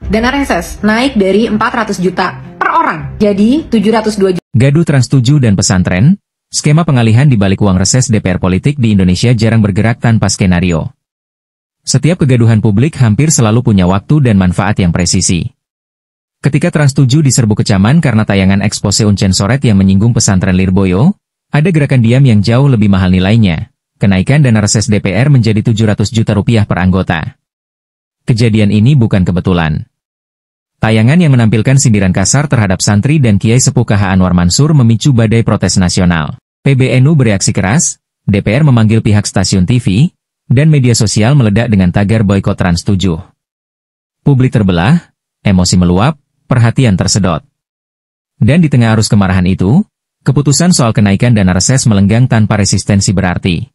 Dana reses naik dari 400 juta per orang jadi 702 juta. Gaduh Trans 7 dan pesantren, skema pengalihan di balik uang reses DPR politik di Indonesia jarang bergerak tanpa skenario. Setiap kegaduhan publik hampir selalu punya waktu dan manfaat yang presisi. Ketika Trans 7 diserbu kecaman karena tayangan expose Uncen Soret yang menyinggung pesantren Lirboyo, ada gerakan diam yang jauh lebih mahal nilainya. Kenaikan dana reses DPR menjadi 700 juta rupiah per anggota. Kejadian ini bukan kebetulan. Tayangan yang menampilkan sindiran kasar terhadap santri dan Kiai Sepuh KH Anwar Mansur memicu badai protes nasional. PBNU bereaksi keras, DPR memanggil pihak stasiun TV, dan media sosial meledak dengan tagar boikot Trans 7. Publik terbelah, emosi meluap, perhatian tersedot. Dan di tengah arus kemarahan itu, keputusan soal kenaikan dana reses melenggang tanpa resistensi berarti.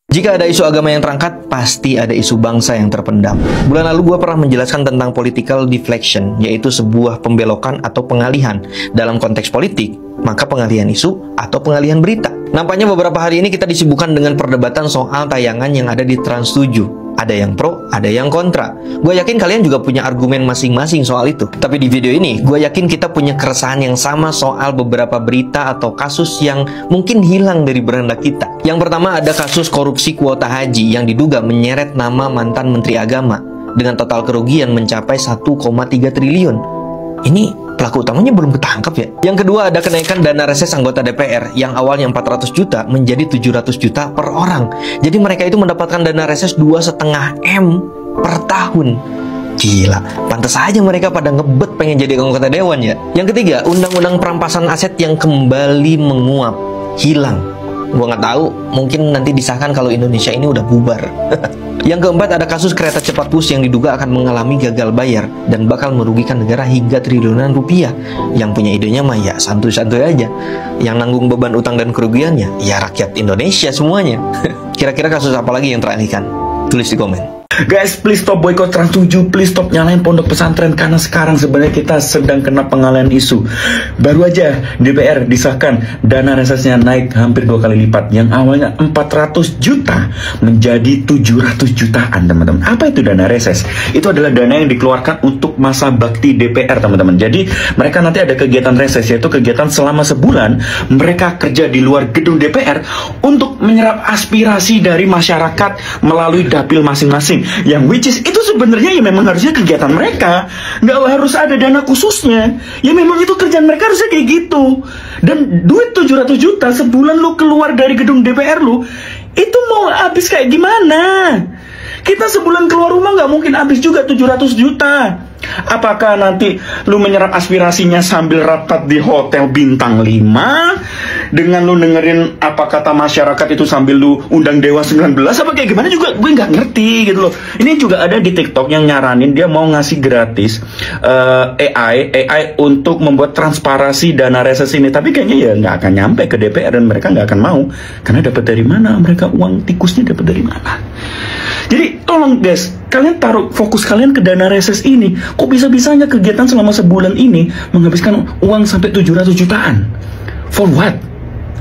Jika ada isu agama yang terangkat, pasti ada isu bangsa yang terpendam. Bulan lalu gue pernah menjelaskan tentang political deflection, yaitu sebuah pembelokan atau pengalihan. Dalam konteks politik, maka pengalihan isu atau pengalihan berita. Nampaknya beberapa hari ini kita disibukkan dengan perdebatan soal tayangan yang ada di Trans 7. Ada yang pro, ada yang kontra. Gue yakin kalian juga punya argumen masing-masing soal itu. Tapi di video ini, gue yakin kita punya keresahan yang sama soal beberapa berita atau kasus yang mungkin hilang dari beranda kita. Yang pertama ada kasus korupsi kuota haji yang diduga menyeret nama mantan Menteri Agama dengan total kerugian mencapai 1,3 triliun. Ini pelaku utamanya belum ketangkap ya. Yang kedua ada kenaikan dana reses anggota DPR yang awalnya 400 juta menjadi 700 juta per orang. Jadi mereka itu mendapatkan dana reses 2,5 M per tahun. Gila, pantas aja mereka pada ngebet pengen jadi anggota dewan ya. Yang ketiga, undang-undang perampasan aset yang kembali menguap, hilang. Gua nggak tahu, mungkin nanti disahkan kalau Indonesia ini udah bubar. Yang keempat ada kasus kereta cepat Push yang diduga akan mengalami gagal bayar dan bakal merugikan negara hingga triliunan rupiah. Yang punya idenya mah ya santuy-santuy aja. Yang nanggung beban utang dan kerugiannya ya rakyat Indonesia semuanya. Kira-kira kasus apa lagi yang teralihkan? Tulis di komen. Guys, please stop boykot Trans 7, please stop nyalain pondok pesantren karena sekarang sebenarnya kita sedang kena pengalihan isu. Baru aja DPR disahkan dana resesnya naik hampir 2 kali lipat. Yang awalnya 400 juta menjadi 700 jutaan, teman-teman. Apa itu dana reses? Itu adalah dana yang dikeluarkan untuk masa bakti DPR, teman-teman. Jadi mereka nanti ada kegiatan reses, yaitu kegiatan selama sebulan mereka kerja di luar gedung DPR untuk menyerap aspirasi dari masyarakat melalui dapil masing-masing. Yang which is itu sebenarnya ya memang harusnya kegiatan mereka, nggak harus ada dana khususnya. Ya memang itu kerjaan mereka harusnya kayak gitu. Dan duit 700 juta sebulan lu keluar dari gedung DPR lu, itu mau habis kayak gimana? Kita sebulan keluar rumah nggak mungkin habis juga 700 juta. Apakah nanti lu menyerap aspirasinya sambil rapat di hotel bintang 5 dengan lu dengerin apa kata masyarakat itu sambil lu undang Dewa 19 apa kayak gimana juga gue nggak ngerti gitu loh. Ini juga ada di TikTok yang nyaranin dia mau ngasih gratis AI untuk membuat transparansi dana reses ini, tapi kayaknya ya nggak akan nyampe ke DPR dan mereka nggak akan mau karena dapat dari mana mereka uang tikusnya dapat dari mana. Jadi tolong guys, kalian taruh fokus kalian ke dana reses ini. Kok bisa-bisanya kegiatan selama sebulan ini menghabiskan uang sampai 700 jutaan? For what?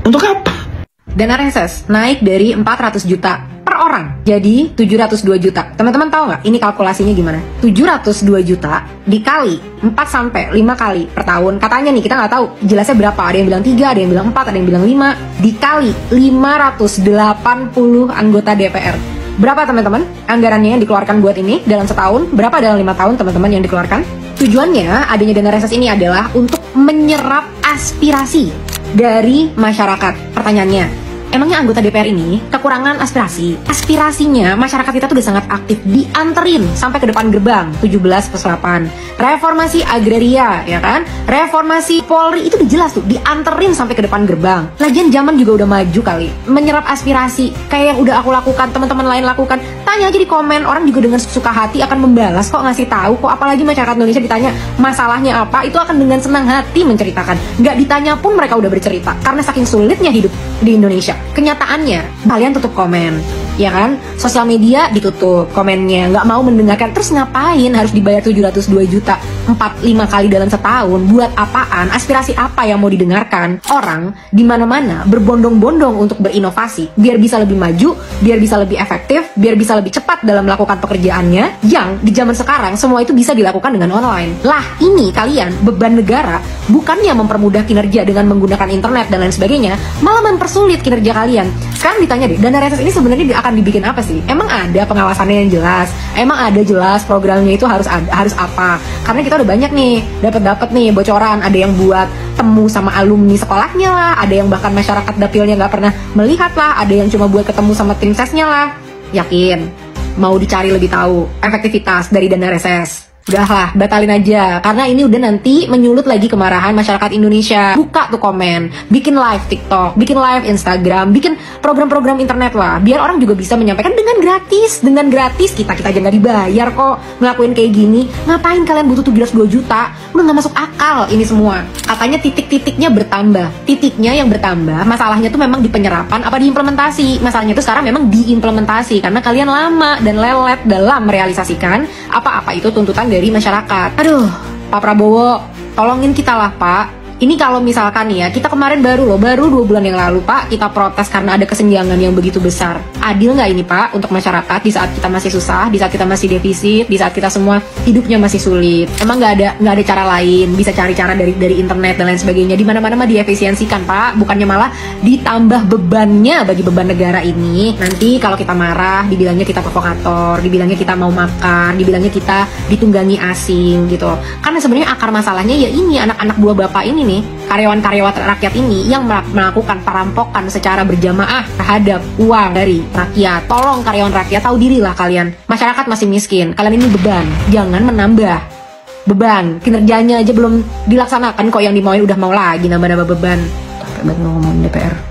Untuk apa? Dana reses naik dari 400 juta per orang jadi 702 juta. Teman-teman tahu nggak ini kalkulasinya gimana? 702 juta dikali 4 sampai 5 kali per tahun. Katanya nih kita nggak tahu jelasnya berapa. Ada yang bilang 3, ada yang bilang 4, ada yang bilang 5. Dikali 580 anggota DPR. Berapa teman-teman anggarannya yang dikeluarkan buat ini dalam setahun? Berapa dalam 5 tahun teman-teman yang dikeluarkan? Tujuannya adanya dana reses ini adalah untuk menyerap aspirasi dari masyarakat. Pertanyaannya, emangnya anggota DPR ini kekurangan aspirasi? Aspirasinya masyarakat kita tuh udah sangat aktif, dianterin sampai ke depan gerbang 17+8. Reformasi agraria, ya kan? Reformasi Polri itu udah jelas tuh, dianterin sampai ke depan gerbang. Lagian zaman juga udah maju kali. Menyerap aspirasi kayak yang udah aku lakukan, teman-teman lain lakukan. Tanya aja di komen, orang juga dengan suka hati akan membalas kok, ngasih tahu kok. Apalagi masyarakat Indonesia ditanya masalahnya apa, itu akan dengan senang hati menceritakan. Nggak ditanya pun mereka udah bercerita karena saking sulitnya hidup di Indonesia. Kenyataannya, kalian tutup komen. ya kan? Sosial media ditutup komennya, nggak mau mendengarkan. Terus ngapain harus dibayar 702 juta 4-5 kali dalam setahun? Buat apaan? Aspirasi apa yang mau didengarkan? Orang di mana-mana berbondong-bondong untuk berinovasi, biar bisa lebih maju, biar bisa lebih efektif, biar bisa lebih cepat dalam melakukan pekerjaannya, yang di zaman sekarang semua itu bisa dilakukan dengan online. Lah, ini kalian beban negara bukannya mempermudah kinerja dengan menggunakan internet dan lain sebagainya, malah mempersulit kinerja kalian. Sekarang ditanya deh, dana reses ini sebenarnya akan dibikin apa sih? Emang ada pengawasannya yang jelas? Emang ada jelas programnya itu harus apa? Karena kita udah banyak nih dapat nih bocoran, ada yang buat temu sama alumni sekolahnya lah, ada yang bahkan masyarakat dapilnya nggak pernah melihat lah, ada yang cuma buat ketemu sama tim sesnya lah. Yakin? Mau dicari lebih tahu efektivitas dari dana reses? Udahlah, batalin aja, karena ini udah nanti menyulut lagi kemarahan masyarakat Indonesia. Buka tuh komen, bikin live TikTok, bikin live Instagram, bikin program-program internet lah, biar orang juga bisa menyampaikan dengan gratis. Dengan gratis, kita aja nggak dibayar kok ngelakuin kayak gini. Ngapain kalian butuh 702 juta? Udah nggak masuk akal ini semua. Katanya titik-titiknya bertambah, titiknya yang bertambah, masalahnya tuh memang di penyerapan apa di implementasi. Masalahnya tuh sekarang memang diimplementasi, karena kalian lama dan lelet dalam merealisasikan apa-apa itu tuntutan dari masyarakat. Aduh, Pak Prabowo, tolongin kita lah Pak. Ini kalau misalkan ya, kita kemarin baru 2 bulan yang lalu Pak, kita protes karena ada kesenjangan yang begitu besar. Adil nggak ini Pak untuk masyarakat di saat kita masih susah, di saat kita masih defisit, di saat kita semua hidupnya masih sulit? Emang nggak ada cara lain, bisa cari cara dari internet dan lain sebagainya. Di mana-mana mah diefisiensikan Pak, bukannya malah ditambah bebannya bagi beban negara ini. Nanti kalau kita marah, dibilangnya kita provokator, dibilangnya kita mau makan, dibilangnya kita ditunggangi asing gitu. Karena sebenarnya akar masalahnya ya ini anak-anak buah bapak ini nih, karyawan-karyawan rakyat ini yang melakukan perampokan secara berjamaah terhadap uang dari rakyat. Tolong karyawan rakyat, tahu dirilah kalian. Masyarakat masih miskin, kalian ini beban. Jangan menambah beban. Kinerjanya aja belum dilaksanakan kok yang dimauin udah mau lagi nambah-nambah beban. Capek banget ngomongin DPR.